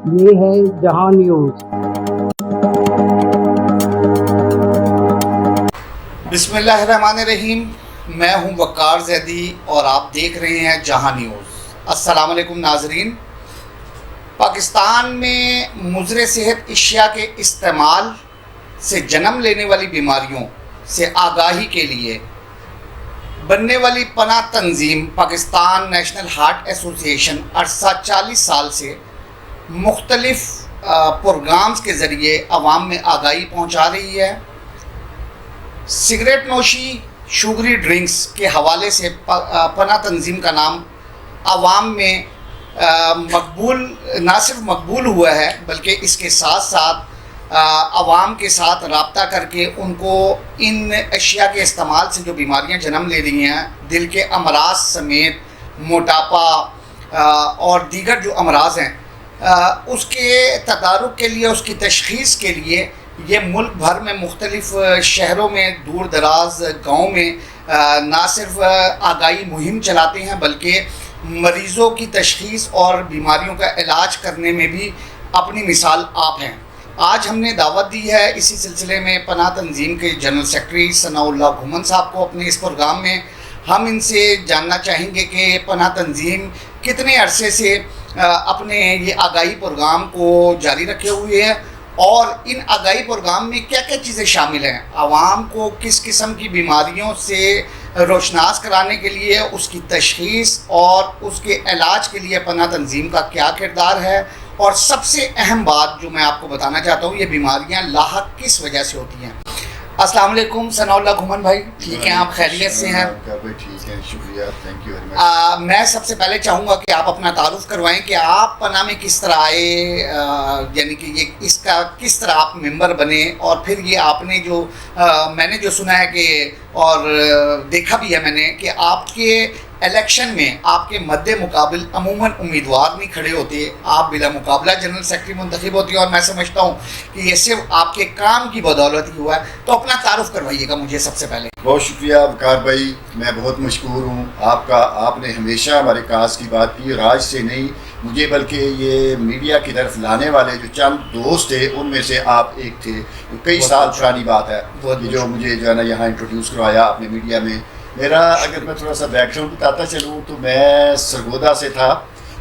یہ ہے جہاں نیوز۔ بسم اللہ الرحمن الرحیم، میں ہوں وقار زیدی اور آپ دیکھ رہے ہیں جہاں نیوز۔ السلام علیکم ناظرین۔ پاکستان میں مضر صحت اشیاء کے استعمال سے جنم لینے والی بیماریوں سے آگاہی کے لیے بننے والی پناہ تنظیم پاکستان نیشنل ہارٹ ایسوسی ایشن عرصہ 40 سال سے مختلف پروگرامز کے ذریعے عوام میں آگاہی پہنچا رہی ہے۔ سگریٹ نوشی، شوگری ڈرنکس کے حوالے سے پناہ تنظیم کا نام عوام میں مقبول نہ صرف مقبول ہوا ہے بلکہ اس کے ساتھ ساتھ عوام کے ساتھ رابطہ کر کے ان کو ان اشیاء کے استعمال سے جو بیماریاں جنم لے رہی ہیں، دل کے امراض سمیت موٹاپا اور دیگر جو امراض ہیں، اس کے تدارک کے لیے، اس کی تشخیص کے لیے یہ ملک بھر میں مختلف شہروں میں، دور دراز گاؤں میں نہ صرف آگاہی مہم چلاتے ہیں بلکہ مریضوں کی تشخیص اور بیماریوں کا علاج کرنے میں بھی اپنی مثال آپ ہیں۔ آج ہم نے دعوت دی ہے اسی سلسلے میں پناہ تنظیم کے جنرل سیکرٹری ثناء اللہ گھومن صاحب کو اپنے اس پروگرام میں۔ ہم ان سے جاننا چاہیں گے کہ پناہ تنظیم کتنے عرصے سے اپنے یہ آگاہی پروگرام کو جاری رکھے ہوئے ہے اور ان آگاہی پروگرام میں کیا کیا چیزیں شامل ہیں، عوام کو کس قسم کی بیماریوں سے روشناس کرانے کے لیے، اس کی تشخیص اور اس کے علاج کے لیے پناہ تنظیم کا کیا کردار ہے، اور سب سے اہم بات جو میں آپ کو بتانا چاہتا ہوں، یہ بیماریاں لاحق کس وجہ سے ہوتی ہیں۔ السلام علیکم ثناء اللہ گھومن بھائی، ٹھیک ہیں آپ؟ خیریت سے ہیں؟ ٹھیک ہے، شکریہ، تھینک یو ویری مچ۔ میں سب سے پہلے چاہوں گا کہ آپ اپنا تعارف کروائیں کہ آپ پناہ میں کس طرح آئے، یعنی کہ یہ اس کا کس طرح آپ ممبر بنے، اور پھر یہ آپ نے جو میں نے جو سنا ہے کہ اور دیکھا بھی ہے میں نے کہ آپ کے الیکشن میں آپ کے مد مقابل عموماً امیدوار نہیں کھڑے ہوتے، آپ بلا مقابلہ جنرل سیکرٹری منتخب ہوتی ہیں، اور میں سمجھتا ہوں کہ یہ صرف آپ کے کام کی بدولت ہی ہوا ہے۔ تو اپنا تعارف کروائیے گا مجھے سب سے پہلے۔ بہت شکریہ وقار بھائی، میں بہت مشکور ہوں آپ کا۔ آپ نے ہمیشہ ہمارے کاز کی بات کی، راج سے نہیں مجھے بلکہ یہ میڈیا کی طرف لانے والے جو چند دوست تھے ان میں سے آپ ایک تھے۔ کئی سال پرانی بات ہے جو مجھے جو ہے نا یہاں انٹروڈیوس کروایا آپ نے میڈیا میں۔ میرا اگر میں تھوڑا سا بیک گراؤنڈ بتاتا چلوں تو میں سرگودا سے تھا۔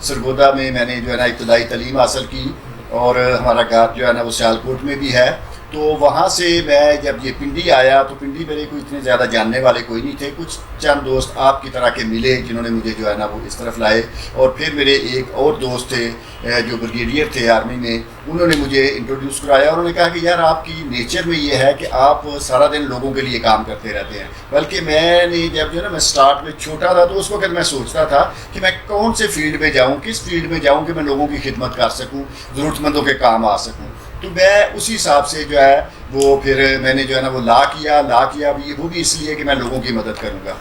سرگودا میں میں نے جو ہے نا ابتدائی تعلیم حاصل کی، اور ہمارا گھر جو ہے نا وہ سیالکوٹ میں بھی ہے۔ تو وہاں سے میں جب یہ پنڈی آیا تو پنڈی میرے کو اتنے زیادہ جاننے والے کوئی نہیں تھے، کچھ چند دوست آپ کی طرح کے ملے جنہوں نے مجھے جو ہے نا وہ اس طرف لائے، اور پھر میرے ایک اور دوست تھے جو بریگیڈیئر تھے آرمی میں، انہوں نے مجھے انٹروڈیوس کرایا۔ انہوں نے کہا کہ یار آپ کی نیچر میں یہ ہے کہ آپ سارا دن لوگوں کے لیے کام کرتے رہتے ہیں، بلکہ میں نے جب جو ہے نا میں سٹارٹ میں چھوٹا تھا تو اس وقت میں سوچتا تھا کہ میں کون سے فیلڈ میں جاؤں، کس فیلڈ میں جاؤں کہ میں لوگوں کی خدمت کر سکوں، ضرورت مندوں کے کام آ سکوں۔ تو میں اسی حساب سے جو ہے وہ پھر میں نے جو ہے نا وہ لا کیا بھی، وہ بھی اس لیے کہ میں لوگوں کی مدد کروں گا۔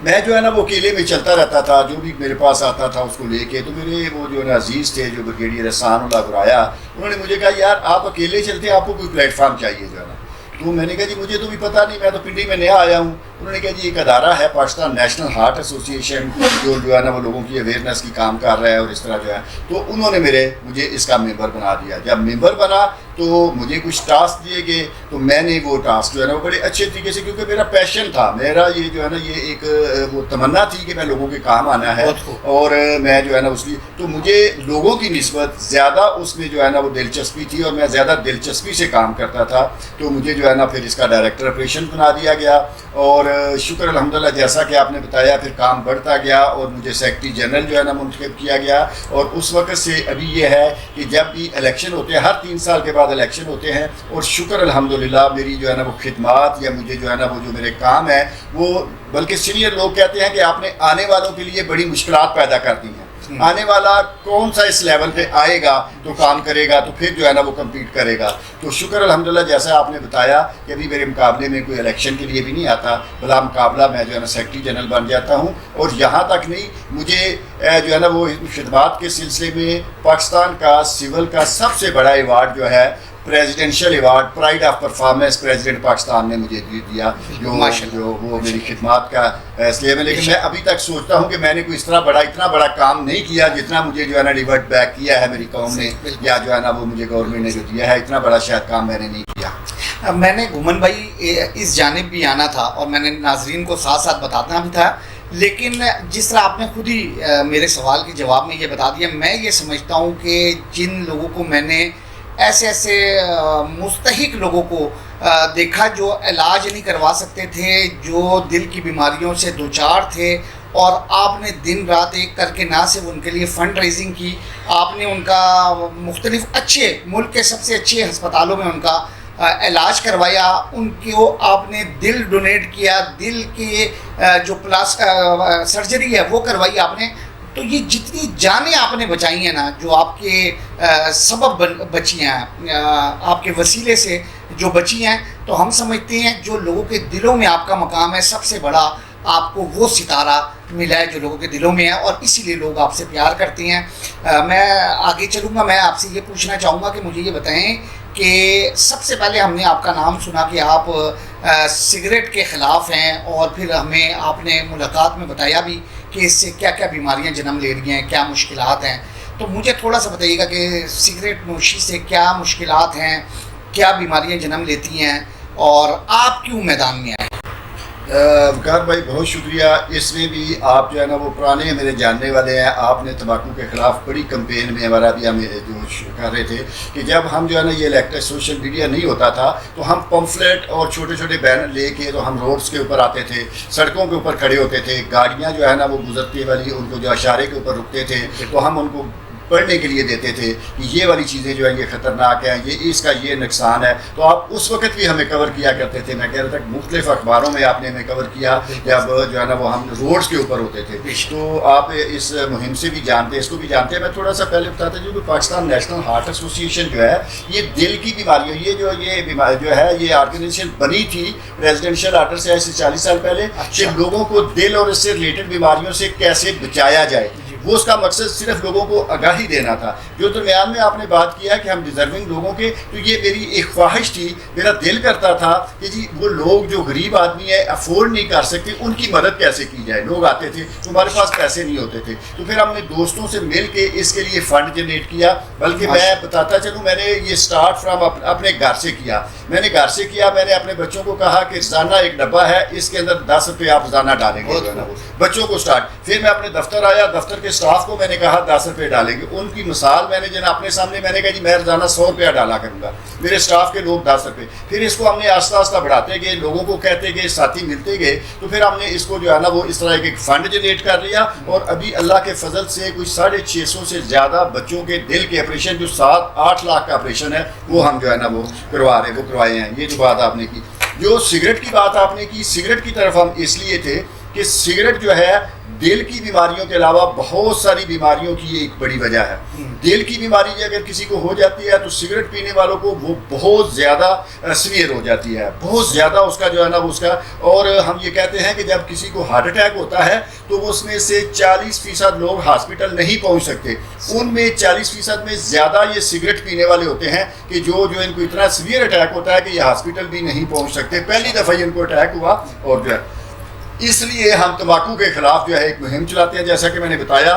میں جو ہے نا وہ اکیلے میں چلتا رہتا تھا، جو بھی میرے پاس آتا تھا اس کو لے کے۔ تو میرے وہ جو ہے نا عزیز تھے جو بریگیڈیئر احسان اللہ گرایا، انہوں نے مجھے کہا یار آپ اکیلے چلتے ہیں، آپ کو کوئی پلیٹ فارم چاہیے جو ہے نا۔ تو میں نے کہا جی مجھے تو بھی پتہ نہیں، میں تو پنڈی میں نیا آیا ہوں۔ انہوں نے کہا جی ایک ادارہ ہے پاکستان نیشنل ہارٹ ایسوسی ایشن جو ہے نا وہ لوگوں کی اویئرنیس کی کام کر رہا ہے، اور اس طرح جو ہے۔ تو انہوں نے مجھے اس کا ممبر بنا دیا۔ جب ممبر بنا تو مجھے کچھ ٹاسک دیے گئے، تو میں نے وہ ٹاسک جو ہے نا وہ بڑے اچھے طریقے سے، کیونکہ میرا پیشن تھا، میرا یہ جو ہے نا یہ ایک وہ تمنا تھی کہ میں لوگوں کے کام آنا ہے، اور میں جو ہے نا اس لیے تو مجھے لوگوں کی نسبت زیادہ اس میں جو ہے نا وہ دلچسپی تھی، اور میں زیادہ دلچسپی سے کام کرتا تھا۔ تو مجھے جو ہے نا پھر اس کا ڈائریکٹر آپریشن بنا دیا گیا، اور شکر الحمدللہ جیسا کہ آپ نے بتایا پھر کام بڑھتا گیا، اور مجھے سیکرٹری جنرل جو ہے نا منتخب کیا گیا۔ اور اس وقت سے ابھی یہ ہے کہ جب بھی الیکشن ہوتے ہیں، ہر 3 سال کے بعد الیکشن ہوتے ہیں، اور شکر الحمدللہ میری جو ہے نا وہ خدمات یا مجھے جو ہے نا وہ جو میرے کام ہیں وہ، بلکہ سینئر لوگ کہتے ہیں کہ آپ نے آنے والوں کے لیے بڑی مشکلات پیدا کر دی ہیں۔ آنے والا کون سا اس لیول پہ آئے گا تو کام کرے گا، تو پھر جو ہے نا وہ کمپیٹ کرے گا۔ تو شکر الحمدللہ جیسا آپ نے بتایا کہ ابھی میرے مقابلے میں کوئی الیکشن کے لیے بھی نہیں آتا، بلا مقابلہ میں جو ہے نا سیکرٹری جنرل بن جاتا ہوں۔ اور یہاں تک نہیں، مجھے جو ہے نا وہ خدمات کے سلسلے میں پاکستان کا سول کا سب سے بڑا ایوارڈ جو ہے presidential award pride of performance president Pakistan ने मुझे दिया, जो वो मेरी खिदमत का इसलिए मैं, लेकिन मैं अभी तक सोचता हूँ कि मैंने कोई इतना बड़ा काम नहीं किया जितना मुझे जो है ना रिवर्ट बैक किया है मेरी कौम ने, या जो है ना वो मुझे गवर्नमेंट ने जो दिया है, इतना बड़ा शायद काम मैंने नहीं किया। मैंने घुमन भाई इस जानिब भी आना था और मैंने नाजरीन को साथ साथ बताना भी था, लेकिन जिस तरह आपने खुद ही मेरे सवाल के जवाब में ये बता दिया, मैं ये समझता हूँ कि जिन लोगों को मैंने ऐसे मुस्तहिक लोगों को देखा जो इलाज नहीं करवा सकते थे, जो दिल की बीमारियों से दोचार थे, और आपने दिन रात एक करके ना सिर्फ उनके लिए फ़ंड रेजिंग की, आपने उनका मुख्तलिफ अच्छे मुल्क के सबसे अच्छे अस्पतालों में उनका इलाज करवाया, उनको आपने दिल डोनेट किया, दिल के जो सर्जरी है वो करवाई आपने। तो ये जितनी जानें आपने बचाई हैं ना, जो आपके सबब बची हैं, आपके वसीले से जो बची हैं, तो हम समझते हैं जो लोगों के दिलों में आपका मकाम है, सबसे बड़ा आपको वो सितारा मिला है जो लोगों के दिलों में है, और इसीलिए लोग आपसे प्यार करते हैं। मैं आगे चलूँगा, मैं आपसे ये पूछना चाहूँगा कि मुझे ये बताएं कि सबसे पहले हमने आपका नाम सुना कि आप सिगरेट के ख़िलाफ़ हैं, और फिर हमें आपने मुलाकात में बताया भी कि इससे क्या क्या बीमारियां जन्म ले रही हैं, क्या मुश्किलात हैं। तो मुझे थोड़ा सा बताइएगा कि सिगरेट नोशी से क्या मुश्किलात हैं, क्या बीमारियां जन्म लेती हैं, और आप क्यों मैदान में आए। वकार भाई बहुत शुक्रिया। इसमें भी आप जो है ना वो पुराने मेरे जानने वाले हैं, आपने तंबाकू के ख़िलाफ़ बड़ी कंपेन में हमारा भी हमें जो कर रहे थे कि जब हम जो है ना ये इलेक्ट्रिक सोशल मीडिया नहीं होता था तो हम पम्फलेट और छोटे छोटे बैनर लेके तो हम रोड्स के ऊपर आते थे, सड़कों के ऊपर खड़े होते थे, गाड़ियाँ जो है ना वो गुजरती वाली उनको जो इशारे के ऊपर रुकते थे तो हम उनको पढ़ने के लिए देते थे कि ये वाली चीज़ें जो है ये ख़तरनाक है, ये इसका ये नुकसान है। तो आप उस वक्त भी हमें कवर किया करते थे। मैं कह रहा था मुख्तलिफ अखबारों में आपने हमें कवर किया, जब जो है ना वो हम रोड्स के ऊपर होते थे। तो आप इस मुहिम से भी जानते हैं, इसको भी जानते हैं। मैं थोड़ा सा पहले बताता हूँ कि पाकिस्तान नेशनल हार्ट एसोसिएशन जो है ये दिल की बीमारियों, ये बीमारी जो है ये ऑर्गेनाइजेशन बनी थी प्रेसिडेंशियल आर्डर से ऐसे 40 साल पहले कि लोगों को दिल और इससे रिलेटेड बीमारियों से कैसे बचाया जाए। वो उसका मकसद सिर्फ लोगों को आगाही देना था। जो दरमियान में आपने बात किया कि हम डिज़र्विंग लोगों के, तो ये मेरी एक ख्वाहिश थी, मेरा दिल करता था कि जी वो लोग जो गरीब आदमी है अफोर्ड नहीं कर सकते उनकी मदद कैसे की जाए। लोग आते थे तो हमारे पास पैसे नहीं होते थे, तो फिर हमने दोस्तों से मिल के इसके लिए फ़ंड जनरेट किया। बल्कि मैं बताता चलूँ मैंने ये स्टार्ट फ्राम अपने घर से किया। मैंने घर से किया, मैंने अपने बच्चों को कहा कि रोज़ाना एक डब्बा है, इसके अंदर 10 रुपये आप रोज़ाना डालेंगे बच्चों को स्टार्ट। फिर मैं अपने दफ्तर आया, दफ्तर के स्टाफ को मैंने कहा 10 रुपये डालेंगे। उनकी मिसाल मैंने जन अपने सामने मैंने कहा जी मैं रोज़ाना 100 रुपया डाला करूँगा, मेरे स्टाफ के लोग 10 रुपये। फिर इसको हमने आस्ता आस्ता बढ़ाते गए, लोगों को कहते गए, साथी मिलते गए, तो फिर हमने इसको जो है ना वो इस तरह एक फ़ंड जनरेट कर लिया। और अभी अल्लाह के फजल से कुछ 650 से ज़्यादा बच्चों के दिल के ऑपरेशन, जो 7-8 लाख का ऑपरेशन है, वो हम जो है ना वो करवाए हैं। ये जो बात आपने की, जो सिगरेट की बात आपने की, सिगरेट की तरफ हम इसलिए थे कि सिगरेट जो है दिल की बीमारियों के अलावा बहुत सारी बीमारियों की एक बड़ी वजह है। दिल की बीमारी अगर किसी को हो जाती है तो सिगरेट पीने वालों को वो बहुत ज़्यादा सीवियर हो जाती है, बहुत ज़्यादा उसका जो है ना उसका। और हम ये कहते हैं कि जब किसी को हार्ट अटैक होता है तो उसमें से 40% लोग हॉस्पिटल नहीं पहुंच सकते। उनमें 40% में ज़्यादा ये सिगरेट पीने वाले होते हैं कि जो इनको इतना सीवियर अटैक होता है कि ये हॉस्पिटल भी नहीं पहुँच सकते। पहली दफ़ा इनको अटैक हुआ, और जो है इसलिए हम तंबाकू के ख़िलाफ़ जो है एक मुहिम चलाते हैं। जैसा कि मैंने बताया,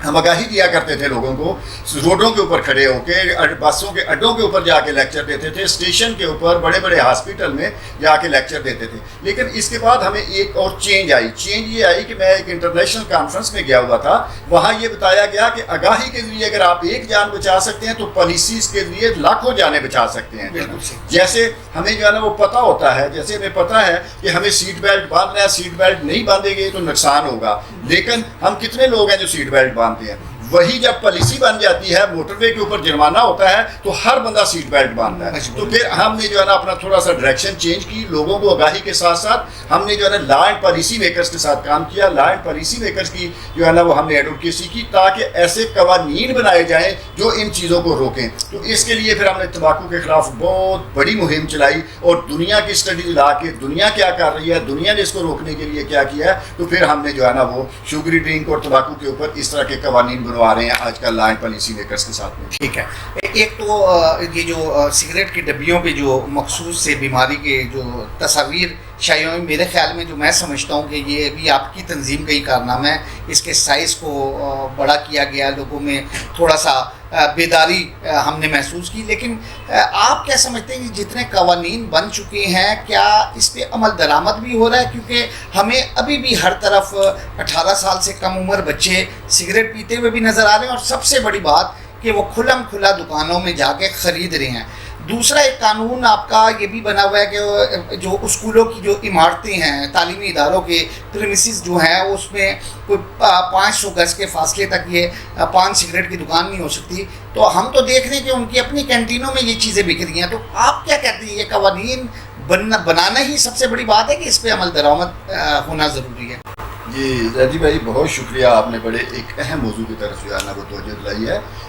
हम आगाही दिया करते थे लोगों को, रोडों के ऊपर खड़े होकर, बसों के अड्डों के ऊपर जाके लेक्चर देते थे, स्टेशन के ऊपर, बड़े बड़े हॉस्पिटल में जाके लेक्चर देते थे। लेकिन इसके बाद हमें एक और चेंज आई। चेंज ये आई कि मैं एक इंटरनेशनल कॉन्फ्रेंस में गया हुआ था, वहाँ ये बताया गया कि आगाही के जरिए अगर आप एक जान बचा सकते हैं तो पॉलिसीज के जरिए लाखों जानें बचा सकते हैं। जैसे हमें जो है ना वो पता होता है, जैसे हमें पता है कि हमें सीट बेल्ट बांधना है, सीट बेल्ट नहीं बांधेंगे तो नुकसान होगा, लेकिन हम कितने लोग हैं जो सीट बेल्ट बांधते हैं। वही जब पॉलिसी बन जाती है, मोटरवे के ऊपर जुर्माना होता है, तो हर बंदा सीट बेल्ट बांधता है। तो फिर हमने जो है ना अपना थोड़ा सा डायरेक्शन चेंज की, लोगों को आगाही के साथ साथ हमने जो है ना लॉ एंड पॉलिसी मेकर्स के साथ काम किया। लॉ एंड पॉलिसी मेकर्स की जो है ना वो हमने एडवोकेसी की ताकि ऐसे कवानीन बनाए जाएं जो इन चीज़ों को रोकें। तो इसके लिए फिर हमने तंबाकू के खिलाफ बहुत बड़ी मुहिम चलाई और दुनिया की स्टडीज ला के दुनिया क्या कर रही है, दुनिया ने इसको रोकने के लिए क्या किया है, तो फिर हमने जो है ना वो शुगरी ड्रिंक और तंबाकू के ऊपर इस तरह के कवानीन बनवा रहे हैं आजकल लाइन पॉलिसी मेकर्स के साथ में। ठीक है, एक तो ये जो सिगरेट की डब्बियों पे जो मखसूस से बीमारी के जो तस्वीर शायद मेरे ख्याल में जो मैं समझता हूँ कि ये भी आपकी तंजीम का ही कारनामा है, इसके साइज़ को बड़ा किया गया, लोगों में थोड़ा सा बेदारी हमने महसूस की। लेकिन आप क्या समझते हैं कि जितने कवानीन बन चुके हैं क्या इस पर अमल दरामद भी हो रहा है? क्योंकि हमें अभी भी हर तरफ 18 साल से कम उम्र बच्चे सिगरेट पीते हुए भी नज़र आ रहे हैं, और सबसे बड़ी बात कि वो खुल्लम खुला दुकानों में जाके ख़रीद रहे हैं। दूसरा एक कानून आपका ये भी बना हुआ है कि जो स्कूलों की जो इमारतें हैं, तालीमी इदारों के प्रीमिसेस जो हैं, उसमें कोई 500 गज के फासले तक ये पान सिगरेट की दुकान नहीं हो सकती। तो हम तो देख रहे हैं कि उनकी अपनी कैंटीनों में ये चीज़ें बिक रही हैं। तो आप क्या कहते हैं, ये कवानीन बनाना ही सबसे बड़ी बात है कि इस पर अमल दरामद होना ज़रूरी है? जी जैदी भाई, बहुत शुक्रिया, आपने बड़े एक अहम मौजू की तरफ जो है ना वो तवज्जो दिलाई है।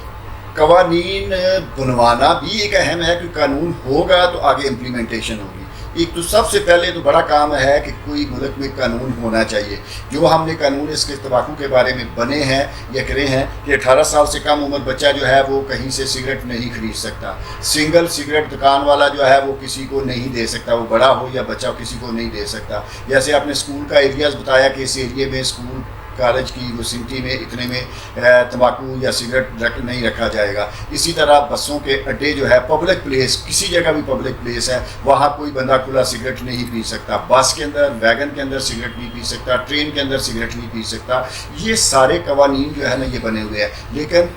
कवानीन बनवाना भी एक अहम है कि कानून होगा तो आगे इम्प्लीमेंटेशन होगी। एक तो सबसे पहले तो बड़ा काम है कि कोई मुल्क में कानून होना चाहिए। जो हमने कानून इसके तंबाकू के बारे में बने हैं या करे हैं कि 18 साल से कम उम्र बच्चा जो है वो कहीं से सिगरेट नहीं खरीद सकता। सिंगल सिगरेट दुकान वाला जो है वो किसी को नहीं दे सकता, वो बड़ा हो या बच्चा किसी को नहीं दे सकता। जैसे आपने स्कूल का एरियाज़ बताया कि इस एरिए में स्कूल कॉलेज की विसिनिटी में इतने में तंबाकू या सिगरेट नहीं रखा जाएगा। इसी तरह बसों के अड्डे जो है, पब्लिक प्लेस, किसी जगह भी पब्लिक प्लेस है, वहाँ कोई बंदा खुला सिगरेट नहीं पी सकता। बस के अंदर, वैगन के अंदर सिगरेट नहीं पी सकता, ट्रेन के अंदर सिगरेट नहीं पी सकता। ये सारे कवानीन जो है ना ये बने हुए हैं, लेकिन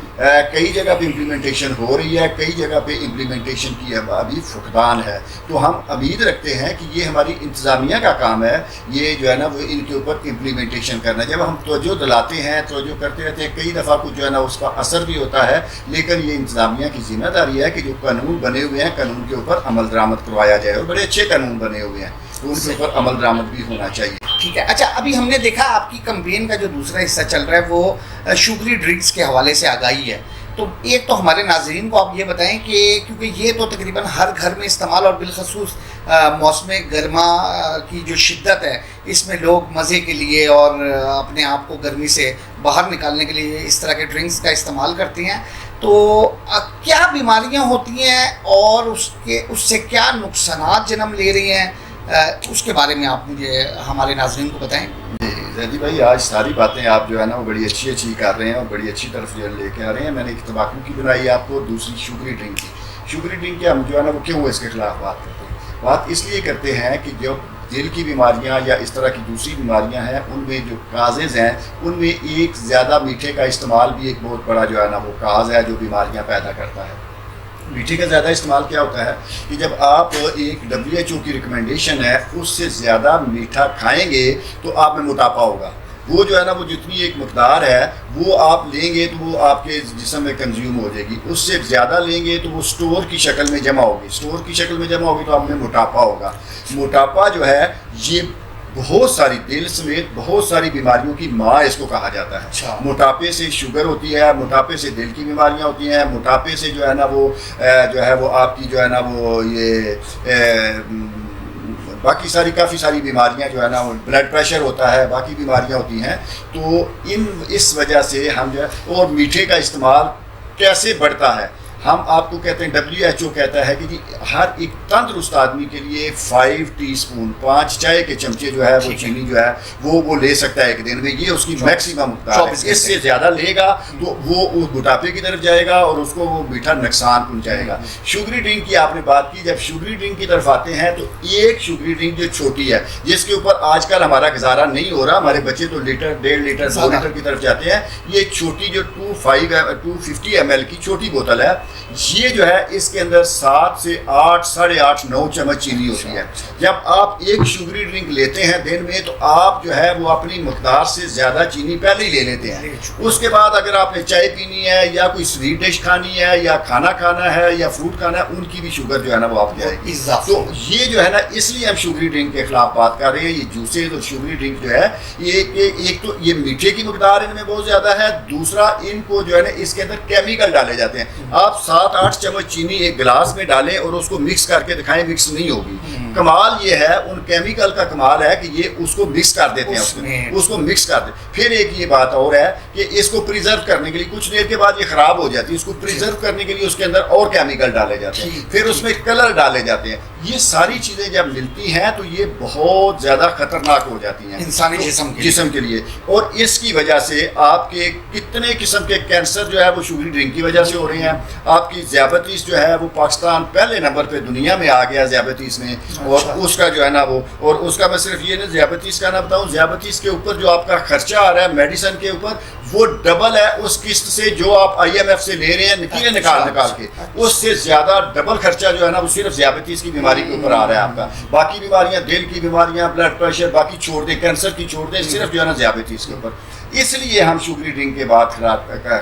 कई जगह पे इम्प्लीमेंटेशन हो रही है, कई जगह पे इम्प्लीमेंटेशन की अभी फुकदान है। तो हम उम्मीद रखते हैं कि ये हमारी इंतज़ामिया का काम है, ये जो है ना वो इनके ऊपर इम्प्लीमेंटेशन करना। जब हम तवज्जो दिलाते हैं, तवज्जो करते रहते हैं, कई दफ़ा कुछ जो है ना उसका असर भी होता है, लेकिन ये इंतज़ामिया की जिम्मेदारी है कि जो कानून बने हुए हैं कानून के ऊपर अमल दरामद करवाया जाए, और बड़े अच्छे कानून बने हुए हैं तो उनके ऊपर अमल दरामद भी होना चाहिए। ठीक है, अच्छा, अभी हमने देखा आपकी कैंपेन का जो दूसरा हिस्सा चल रहा है वो शुगरी ड्रिंक्स के हवाले से आगाही है। तो एक तो हमारे नाज़रीन को आप ये बताएं कि क्योंकि ये तो तकरीबन हर घर में इस्तेमाल, और बिलखसूस मौसम गर्मा की जो शिद्दत है इसमें लोग मज़े के लिए और अपने आप को गर्मी से बाहर निकालने के लिए इस तरह के ड्रिंक्स का इस्तेमाल करते हैं। तो क्या बीमारियां होती हैं और उससे क्या नुकसानात जन्म ले रही हैं, उसके बारे में आप मुझे हमारे नाज़रीन को बताएं। जी जैदी भाई, आज सारी बातें आप जो है ना वो बड़ी अच्छी अच्छी कर रहे हैं और बड़ी अच्छी तरफ जो लेके आ रहे हैं। मैंने एक तंबाकू की बनाई आपको, दूसरी शुगरी ड्रिंक की। शुगरी ड्रिंक के हम जो है ना वो क्यों इसके खिलाफ बात करते हैं? बात इसलिए करते हैं कि जो दिल की बीमारियां या इस तरह की दूसरी बीमारियां हैं उनमें जो काजेज़ हैं उनमें एक ज़्यादा मीठे का इस्तेमाल भी एक बहुत बड़ा जो है ना वो काज है जो बीमारियां पैदा करता है। मीठे का ज़्यादा इस्तेमाल क्या होता है कि जब आप एक WHO की रिकमेंडेशन है उससे ज़्यादा मीठा खाएंगे तो आप में मोटापा होगा। वो जो है ना वो जितनी एक मकदार है वो आप लेंगे तो वो आपके जिस्म में कंज्यूम हो जाएगी। उससे ज़्यादा लेंगे तो वो स्टोर की शक्ल में जमा होगी, स्टोर की शक्ल में जमा होगी तो आप में मोटापा होगा। मोटापा जो है ये बहुत सारी, दिल समेत बहुत सारी बीमारियों की माँ इसको कहा जाता है। अच्छा। मोटापे से शुगर होती है, मोटापे से दिल की बीमारियां होती हैं, मोटापे से जो है ना वो जो है वो आपकी जो है ना वो ये बाकी सारी काफ़ी सारी बीमारियां जो है ना वो ब्लड प्रेशर होता है, बाकी बीमारियां होती हैं। तो इस वजह से हम जो है, और मीठे का इस्तेमाल कैसे बढ़ता है, हम आपको कहते हैं WHO कहता है कि जी हर एक तंदुरुस्त आदमी के लिए 5 टीस्पून 5 चाय के चमचे जो है वो चीनी जो है वो ले सकता है एक दिन में। ये उसकी मैक्सिमम मकदार है। इससे ज़्यादा लेगा तो वो मोटापे की तरफ जाएगा और उसको वो मीठा नुकसान पहुँचाएगा। शुगरी ड्रिंक की आपने बात की, जब शुगरी ड्रिंक की तरफ आते हैं तो एक शुगरी ड्रिंक जो छोटी है जिसके ऊपर आजकल हमारा गुजारा नहीं हो रहा, हमारे बच्चे तो लीटर 1.5 लीटर 2 लीटर की तरफ जाते हैं। ये छोटी जो 250 ml की छोटी बोतल है, ये जो है इसके अंदर 7 से 8 साढ़े 8 9 चम्मच चीनी होती है। जब आप एक शुगरी ड्रिंक लेते हैं दिन में तो आप जो है वो अपनी मकदार से ज़्यादा चीनी पहले ही ले लेते हैं। उसके बाद अगर आपने चाय पीनी है या कोई स्वीट डिश खानी है या खाना खाना है या फ्रूट खाना है, उनकी भी शुगर जो है ना वो आप जाएगी। तो ये जो है ना इसलिए हम शुगरी ड्रिंक के खिलाफ बात कर रहे हैं। ये जूसेज और शुगरी ड्रिंक जो है ये एक तो ये मीठे की मकदार इनमें बहुत ज़्यादा है, दूसरा इनको जो है ना इसके अंदर केमिकल डाले जाते हैं। आप 7-8 चम्मच चीनी एक गिलास में डालें और उसको मिक्स करके दिखाएं, मिक्स नहीं होगी। कमाल ये है, उन केमिकल का कमाल है कि ये उसको मिक्स कर دیتے ہیں اس کو مکس کر دیتے. پھر ایک یہ بات اور ہے کہ اس کو پریزرو کرنے کے لیے کچھ دیر کے بعد یہ خراب ہو جاتی ہے, اس کو پریزرو کرنے کے لیے اس کے اندر اور کیمیکل ڈالے جاتے ہیں, پھر اس میں کلر ڈالے جاتے ہیں. یہ ساری چیزیں جب ملتی ہیں تو یہ بہت زیادہ خطرناک ہو جاتی ہیں انسانی جسم کے لیے. اور اس کی وجہ سے آپ کے کتنے قسم کے کینسر جو ہے وہ شوگری ڈرنک کی وجہ سے ہو رہے ہیں. آپ کی ذیابیطس جو ہے وہ پاکستان پہلے نمبر پہ دنیا میں آ گیا ذیابیطس میں. اور اس کا جو ہے نا وہ, اور اس کا میں صرف یہ نہیں ذیابیطس کا نہ بتاؤں, ذیابیطس کے اوپر جو آپ کا خرچہ آ رہا ہے میڈیسن کے اوپر وہ ڈبل ہے اس قسط سے جو آپ IMF سے لے رہے ہیں نکیلے نکال کے, اس سے زیادہ ڈبل خرچہ جو ہے نا وہ صرف ذیابیطس کی بیماری کے اوپر آ رہا ہے آپ کا. باقی بیماریاں, دل کی بیماریاں, بلڈ پریشر, باقی چھوڑ دیں, کینسر کی چھوڑ دیں, صرف جو ہے نا ذیابیطس کے اوپر. اس لیے ہم شوگری ڈرنک کے بعد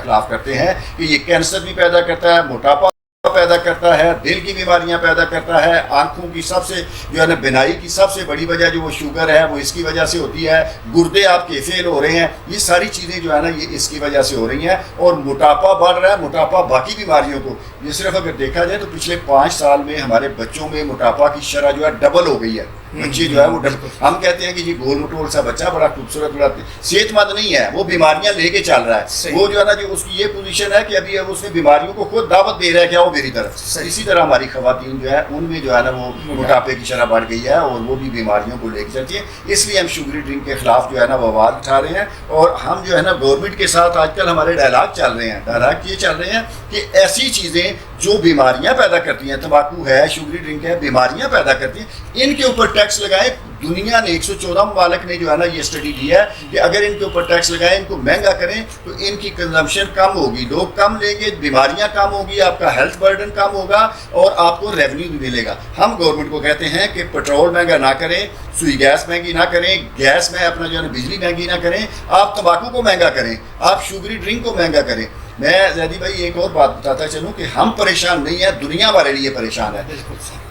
خلاف کرتے ہیں کہ یہ کینسر بھی پیدا کرتا ہے, موٹاپا پیدا کرتا ہے, دل کی بیماریاں پیدا کرتا ہے, آنکھوں کی سب سے جو ہے نا بینائی کی سب سے بڑی وجہ جو وہ شوگر ہے وہ اس کی وجہ سے ہوتی ہے. گردے آپ کے فیل ہو رہے ہیں, یہ ساری چیزیں جو ہے نا یہ اس کی وجہ سے ہو رہی ہیں. اور موٹاپا بڑھ رہا ہے, موٹاپا باقی بیماریوں کو, یہ صرف اگر دیکھا جائے تو پچھلے 5 سال میں ہمارے بچوں میں موٹاپا کی شرح جو ہے ڈبل ہو گئی ہے. بچے جو ہے وہ ہم کہتے ہیں کہ یہ گول مٹول سا بچہ بڑا خوبصورت, بڑا صحت مند نہیں ہے, وہ بیماریاں لے کے چل رہا ہے. وہ جو ہے نا جو اس کی یہ پوزیشن ہے کہ ابھی اب اس نے بیماریوں کو خود دعوت دے رہا ہے کیا وہ میری طرف. اسی طرح ہماری خواتین جو ہے ان میں جو ہے نا وہ موٹاپے کی شرح بڑھ گئی ہے اور وہ بھی بیماریوں کو لے کے چلتی ہیں. اس لیے ہم شوگری ڈرنک کے خلاف جو ہے نا وہ آواز اٹھا رہے ہیں. اور ہم جو ہے نا گورنمنٹ کے ساتھ آج کل ہمارے ڈائلاگ چل رہے ہیں, ڈائلاگ یہ چل رہے ہیں کہ ایسی چیزیں جو بیماریاں پیدا کرتی ہیں, تمباکو ہے, شوگری ڈرنک ہے, بیماریاں پیدا کرتی ہیں, ان کے اوپر ٹیکس لگائیں. دنیا نے 114 ممالک نے جو ہے نا یہ اسٹڈی کی ہے کہ اگر ان کے اوپر ٹیکس لگائیں, ان کو مہنگا کریں تو ان کی کنزمپشن کم ہوگی, لوگ کم لیں گے, بیماریاں کم ہوگی, آپ کا ہیلتھ برڈن کم ہوگا اور آپ کو ریونیو بھی ملے گا. ہم گورنمنٹ کو کہتے ہیں کہ پیٹرول مہنگا نہ کریں, سوئی گیس مہنگی نہ کریں, گیس میں اپنا جو ہے نا بجلی مہنگی نہ کریں, آپ تمباکو کو مہنگا کریں, آپ شوگری ڈرنک کو مہنگا کریں. میں زیدی بھائی ایک اور بات بتاتا چلوں کہ ہم پریشان نہیں ہیں, دنیا ہمارے لیے پریشان ہے.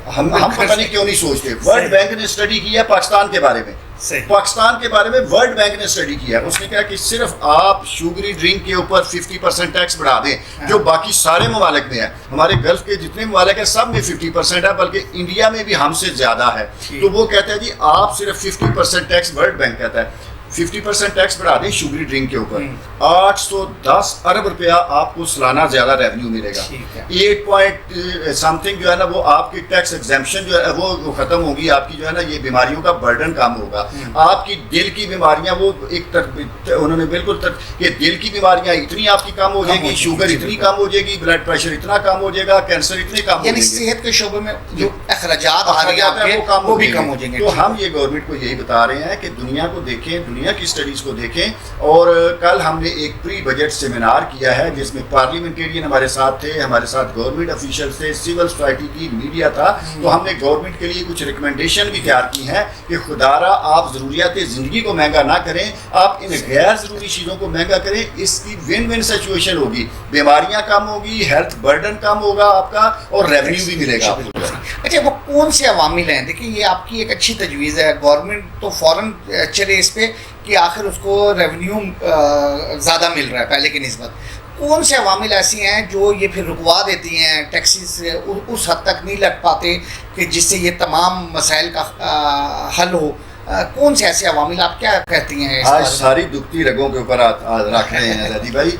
ہم پتہ نہیں کیوں نہیں سوچتے. ورلڈ بینک نے اسٹڈی کی ہے پاکستان کے بارے میں, پاکستان کے بارے میں ورلڈ بینک نے اسٹڈی کیا ہے. اس نے کہا کہ صرف آپ شوگری ڈرنک کے اوپر 50% ٹیکس بڑھا دیں جو باقی سارے ممالک میں ہے. ہمارے گلف کے جتنے ممالک ہیں سب میں 50% ہے, بلکہ انڈیا میں بھی ہم سے زیادہ ہے. تو وہ کہتا ہے جی آپ صرف 50% ٹیکس, ورلڈ بینک کہتا ہے 50% ٹیکس بڑھا دیں شوگری ڈرنک کے اوپر, 810 ارب روپیہ آپ کو سالانہ زیادہ ریونیو ملے گا. 8 پوائنٹ سمتھنگ جو ہے نا وہ آپ کی ٹیکس ایگزمپشن جو ہے وہ ختم ہوگی, آپ کی جو ہے نا یہ بیماریوں کا برڈن کم ہوگا. آپ کی دل کی بیماریاں وہ ایک انہوں نے بالکل کہ دل کی بیماریاں اتنی آپ کی کم ہو جائیں گی, شوگر اتنی کم ہو جائے گی, بلڈ پریشر اتنا کم ہو جائے گا, کینسر اتنے کم ہو جائیں گے, صحت کے شعبے میں جو اخراجات آ رہے ہیں وہ بھی کم ہو جائیں گے. تو ہم یہ گورنمنٹ کو یہی بتا رہے ہیں کہ دنیا کو دیکھیں, دنیا کی اسٹڈیز کو دیکھیں. اور کل ہم نے ایک پری بجٹ سیمینار کیا ہے جس میں پارلیمنٹیرین ہمارے ساتھ تھے, ہمارے ساتھ گورنمنٹ افیشل تھے, سول سوسائٹی کی, میڈیا تھا. تو ہم نے گورنمنٹ کے لیے کچھ ریکمنڈیشن بھی تیار کی ہیں کہ خدارا آپ ضروریات زندگی کو مہنگا نہ کریں, آپ ان غیر ضروری چیزوں کو مہنگا کریں. اس کی ون ون سچویشن ہوگی, بیماریاں کم ہوگی, ہیلتھ برڈن کم ہوگا آپ کا, اور ریونیو بھی ملے گا. اچھا وہ کون سے عوامل ہیں؟ دیکھیں یہ آپ کی ایک اچھی تجویز ہے, گورنمنٹ تو فوراً چلے اس پہ کہ آخر اس کو ریونیو زیادہ مل رہا ہے پہلے کی نسبت. کون سے عوامل ایسی ہیں جو یہ پھر رکوا دیتی ہیں, ٹیکسیز اس حد تک نہیں لگ پاتے کہ جس سے یہ تمام مسائل کا حل ہو؟ کون سے ایسے عوامل آپ کیا کہتی ہیں؟ آج ساری دکھتی رگوں کے اوپر رکھ رہے ہیں زیدی بھائی.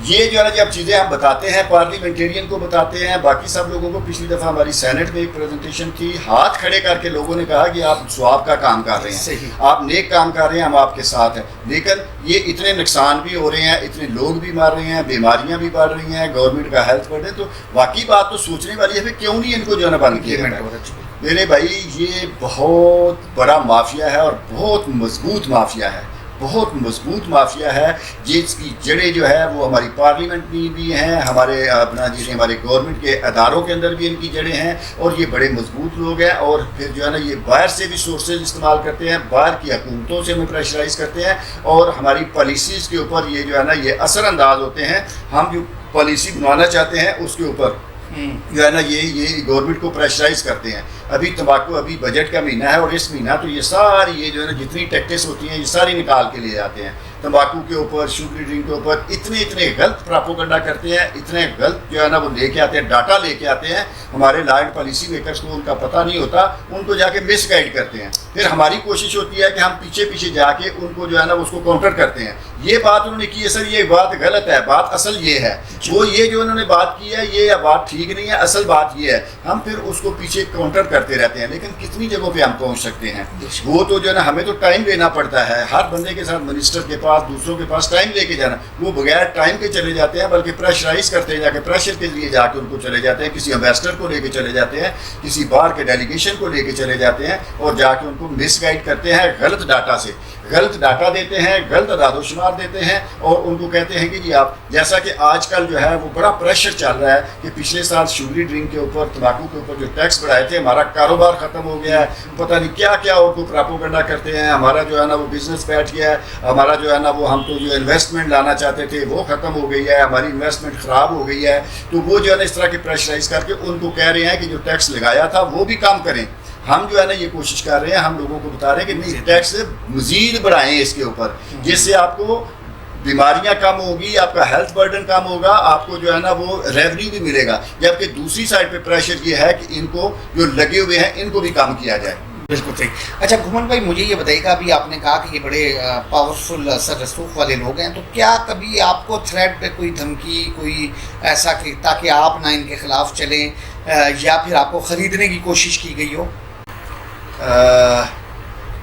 یہ جو ہے نا جب چیزیں ہم بتاتے ہیں, پارلیمنٹیرین کو بتاتے ہیں, باقی سب لوگوں کو. پچھلی دفعہ ہماری سینٹ میں ایک پریزنٹیشن تھی, ہاتھ کھڑے کر کے لوگوں نے کہا کہ آپ ثواب کا کام کر رہے ہیں, آپ نیک کام کر رہے ہیں, ہم آپ کے ساتھ ہیں. لیکن یہ اتنے نقصان بھی ہو رہے ہیں, اتنے لوگ بھی مر رہے ہیں, بیماریاں بھی بڑھ رہی ہیں, گورنمنٹ کا ہیلتھ بڑھ رہا ہے. تو واقعی بات تو سوچنے والی ہے, کیوں نہیں ان کو جو ہے نا بند کیا جاتا ہے؟ میرے بھائی یہ بہت بڑا مافیا ہے اور بہت مضبوط مافیا ہے, بہت مضبوط مافیا ہے, جس کی جڑیں جو ہے وہ ہماری پارلیمنٹ میں بھی ہیں, ہمارے اپنا جیسے ہمارے گورنمنٹ کے اداروں کے اندر بھی ان کی جڑیں ہیں, اور یہ بڑے مضبوط لوگ ہیں. اور پھر جو ہے نا یہ باہر سے بھی سورسز استعمال کرتے ہیں, باہر کی حکومتوں سے ہمیں پریشرائز کرتے ہیں, اور ہماری پالیسیز کے اوپر یہ جو ہے نا یہ اثر انداز ہوتے ہیں. ہم جو پالیسی بنوانا چاہتے ہیں اس کے اوپر جو ہے نا یہ گورنمنٹ کو پریشرائز کرتے ہیں. ابھی تمباکو ابھی بجٹ کا مہینہ ہے, اور اس مہینہ تو یہ ساری یہ جو ہے نا جتنی ٹیکٹس ہوتی ہیں یہ ساری نکال کے لے جاتے ہیں. तंबाकू के ऊपर, शुगरी ड्रिंक के ऊपर इतने गलत प्रोपेगेंडा करते हैं, इतने गलत जो है ना वो लेके आते हैं, डाटा लेके आते हैं। हमारे लॉ एंड पॉलिसी मेकर्स को उनका पता नहीं होता, उनको जाके मिस गाइड करते हैं। फिर हमारी कोशिश होती है कि हम पीछे जाके उनको जो है ना उसको काउंटर करते हैं। ये बात उन्होंने की है सर, ये बात गलत है, बात असल ये है, वो ये जो उन्होंने बात की है ये बात ठीक नहीं है, असल बात ये है। हम फिर उसको पीछे काउंटर करते रहते हैं, लेकिन कितनी जगहों पे हम पहुंच सकते हैं? वो तो जो है ना हमें तो टाइम लेना पड़ता है। हर बंदे के साथ मिनिस्टर के पास, दूसरों के पास टाइम लेके जाना, वो बगैर टाइम के चले जाते हैं, बल्कि प्रेशराइज करते हैं, जाके प्रेशर के लिए जाके उनको चले जाते हैं, किसी एम्बेसडर को लेके चले जाते हैं, किसी बाहर के डेलीगेशन को लेके चले जाते हैं और जाके उनको मिसगाइड करते हैं, गलत डाटा से गलत डाटा देते हैं, गलत आदादोशुमार देते हैं और उनको कहते हैं कि जी आप, जैसा कि आजकल जो है वो बड़ा प्रेशर चल रहा है कि पिछले साल शुगरी ड्रिंक के ऊपर, तंबाकू के ऊपर जो टैक्स बढ़ाए थे, हमारा कारोबार ख़त्म हो गया है, पता नहीं क्या क्या उनको प्रोपेगेंडा करते हैं, हमारा जो है ना वो बिज़नेस बैठ गया है, हमारा जो है ना वो, हम तो जो इन्वेस्टमेंट लाना चाहते थे वो ख़त्म हो गई है, हमारी इन्वेस्टमेंट ख़राब हो गई है। तो वो जो है ना इस तरह के प्रेशराइज करके उनको कह रहे हैं कि जो टैक्स लगाया था वो भी कम करें। हम जो है ना ये कोशिश कर रहे हैं, हम लोगों को बता रहे हैं कि नहीं, टैक्स मज़ीद बढ़ाएं इसके ऊपर, जिससे आपको बीमारियां कम होगी, आपका हेल्थ बर्डन कम होगा, आपको जो है ना वो रेवेन्यू भी मिलेगा। जबकि दूसरी साइड पे प्रेशर ये है कि इनको जो लगे हुए हैं इनको भी कम किया जाए। बिल्कुल सही। अच्छा घुमन भाई, मुझे ये बताइएगा, अभी आपने कहा कि ये बड़े पावरफुल सर रसूख वाले लोग हैं, तो क्या कभी आपको थ्रेट पे कोई धमकी, कोई ऐसा कि ताकि आप ना इनके खिलाफ चलें, या फिर आपको ख़रीदने की कोशिश की गई हो?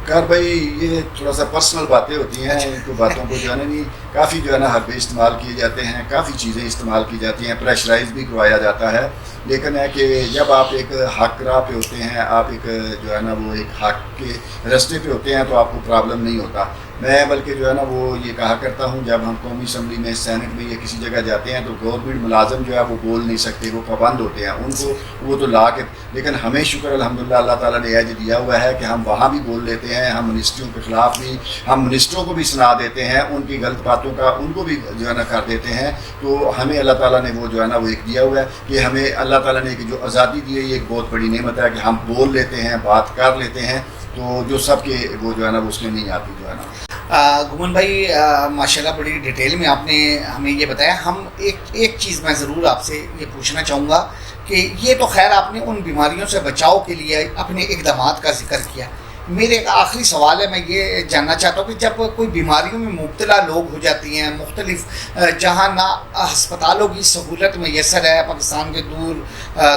कार भाई, ये थोड़ा सा पर्सनल बातें होती हैं, इनको बातों को जो है ना नहीं, काफ़ी जो है ना हरबे इस्तेमाल किए जाते हैं, काफ़ी चीज़ें इस्तेमाल की जाती हैं, प्रेशराइज भी करवाया जाता है। लेकिन है कि जब आप एक हक राह पे होते हैं, आप एक जो है ना वो एक हक के रास्ते पे होते हैं, तो आपको प्रॉब्लम नहीं होता। मैं बल्कि जो है ना वो ये कहा करता हूँ, जब हम कौमी असम्बली में, सेनेट में या किसी जगह जाते हैं तो गवर्नमेंट मुलाजम जो है वो बोल नहीं सकते, वो पाबंद होते हैं, उनको वो तो ला के, लेकिन हमें शुक्र अल्हम्दुलिल्लाह अल्लाह ताला ने एज दिया हुआ है कि हम वहाँ भी बोल लेते हैं, हम मिनिस्ट्रियों के ख़िलाफ़ भी, हम मिनिस्टरों को भी सुना देते हैं, उनकी गलत बातों का उनको भी जो है ना कर देते हैं। तो हमें अल्लाह ताला ने वो जो है ना वो एक दिया हुआ है कि हमें अल्लाह ताला ने एक जो आज़ादी दी है, ये एक बहुत बड़ी नेमत है कि हम बोल लेते हैं, बात कर लेते हैं, तो जो सबके वो जो है ना वो उसमें नहीं आती जो है ना। घुमन भाई, माशाल्लाह बड़ी डिटेल में आपने हमें ये बताया। हम एक चीज़ मैं ज़रूर आपसे ये पूछना चाहूँगा कि ये तो खैर आपने उन बीमारियों से बचाव के लिए अपने इक़दामात का जिक्र किया। मेरे एक आखिरी सवाल है, मैं ये जानना चाहता हूँ कि जब कोई बीमारियों में मुब्तला लोग हो जाती हैं, मुख्तलिफ जहाँ ना अस्पतालों की सहूलत मैसर है, पाकिस्तान के दूर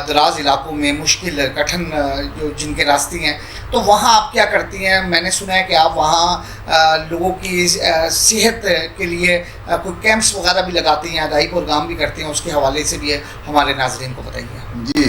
दराज इलाकों में मुश्किल कठिन जो जिनके रास्ते हैं, तो वहाँ आप क्या करती हैं? मैंने सुना है कि आप वहाँ लोगों की सेहत के लिए कोई कैंप्स वगैरह भी लगाती हैं, आगाही प्रोग्राम भी करते हैं, उसके हवाले से भी हमारे नाज़रीन को बताइए। जी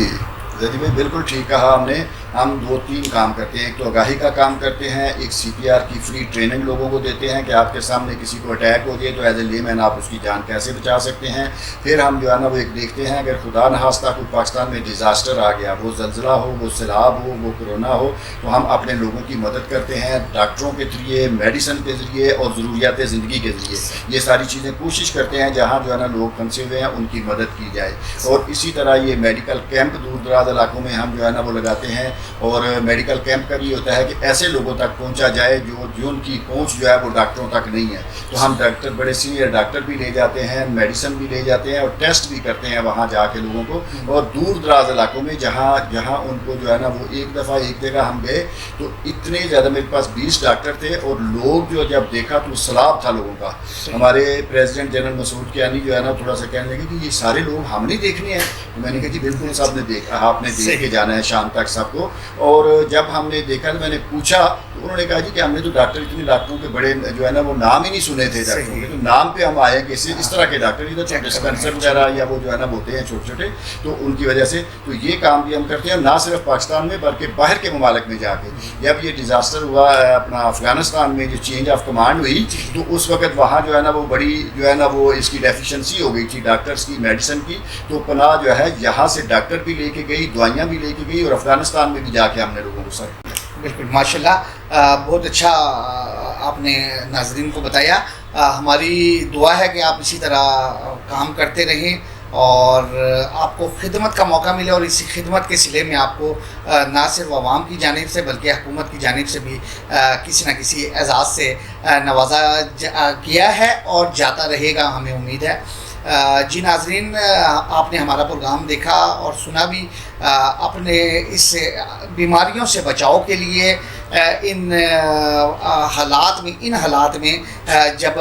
जदी भाई, बिल्कुल ठीक कहा हमने। हम 2-3 काम करते हैं, एक तो आगाही का काम करते हैं, एक CPR की फ्री ट्रेनिंग लोगों को देते हैं कि आपके सामने किसी को अटैक हो जाए तो एज ए लेमैन आप उसकी जान कैसे बचा सकते हैं। फिर हम जो है ना वो एक देखते हैं, अगर खुदा न खास्ता कोई पाकिस्तान में डिज़ास्टर आ गया, वो ज़लज़ला हो, वो सैलाब हो, वो कोरोना हो, तो हम अपने लोगों की मदद करते हैं डॉक्टरों के ज़रिए, मेडिसन के ज़रिए और ज़रूरियात ज़िंदगी के ज़रिए। ये सारी चीज़ें कोशिश करते हैं जहाँ जो है ना लोग फंसे हुए हैं उनकी मदद की जाए। और इसी तरह ये मेडिकल कैंप दूर दराज इलाकों में हम जो है ना वो लगाते हैं, और मेडिकल कैंप का भी होता है कि ऐसे लोगों तक पहुंचा जाए जो उनकी पहुंच जो है वो डॉक्टरों तक नहीं है। तो हम डॉक्टर, बड़े सीनियर डॉक्टर भी ले जाते हैं, मेडिसिन भी ले जाते हैं और टेस्ट भी करते हैं वहाँ जाके लोगों को। और दूर दराज इलाकों में जहाँ उनको जो है ना वो एक दफ़ा एक जगह हम गए तो इतने ज़्यादा, मेरे पास 20 डॉक्टर थे और लोग जो जब देखा तो सैलाब था लोगों का। हमारे प्रेसिडेंट जनरल मसूद कियानी जो है ना थोड़ा सा कहने लगे कि ये सारे लोग हमने देखने हैं। तो मैंने कहा कि बिल्कुल सब ने देखा, आपने देख के जाना है शाम तक सबको। और जब हमने देखा तो मैंने पूछा तो उन्होंने कहा जी कि हमने तो इतने डॉक्टरों के बड़े जो है ना वो नाम ही नहीं सुने थे डॉक्टरों के, तो नाम पे हम आए कि इस तरह के डॉक्टर, इधर तो डिस्पेंसर वगैरह या वो जो है ना होते हैं छोटे छोटे, तो उनकी वजह से तो ये काम भी हम करते हैं, ना सिर्फ पाकिस्तान में बल्कि बाहर के ममालिक में जाके। जब ये डिज़ास्टर हुआ अपना अफगानिस्तान में, जो चेंज ऑफ कमांड हुई, तो उस वक्त वहाँ जो है ना वो बड़ी जो है ना वो इसकी डेफिशिएंसी हो गई थी डॉक्टर्स की, मेडिसिन की। तो पनाह जो है यहाँ से डॉक्टर भी लेके गई, दवाइयाँ भी लेके गई, और अफगानिस्तान में भी जाके हमने लोगों को सर। बिल्कुल माशाल्लाह, बहुत अच्छा आपने नाज़रीन को बताया। हमारी दुआ है कि आप इसी तरह काम करते रहें اور آپ کو خدمت کا موقع ملے، اور اسی خدمت کے صلے میں آپ کو نہ صرف عوام کی جانب سے بلکہ حکومت کی جانب سے بھی کسی نہ کسی اعزاز سے نوازا کیا ہے اور جاتا رہے گا، ہمیں امید ہے۔ جی ناظرین، آپ نے ہمارا پروگرام دیکھا اور سنا بھی۔ اپنے اس بیماریوں سے بچاؤ کے لیے ان حالات میں جب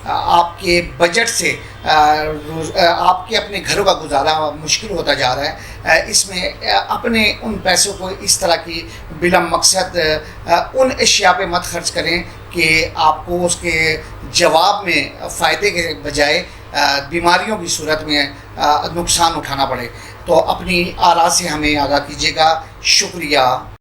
آپ کے بجٹ سے آپ کے اپنے گھروں کا گزارا مشکل ہوتا جا رہا ہے، اس میں اپنے ان پیسوں کو اس طرح کی بلا مقصد ان اشیاء پہ مت خرچ کریں کہ آپ کو اس کے جواب میں فائدے کے بجائے بیماریوں کی صورت میں نقصان اٹھانا پڑے۔ تو اپنی آراء سے ہمیں آگاہ کیجیے گا۔ شکریہ۔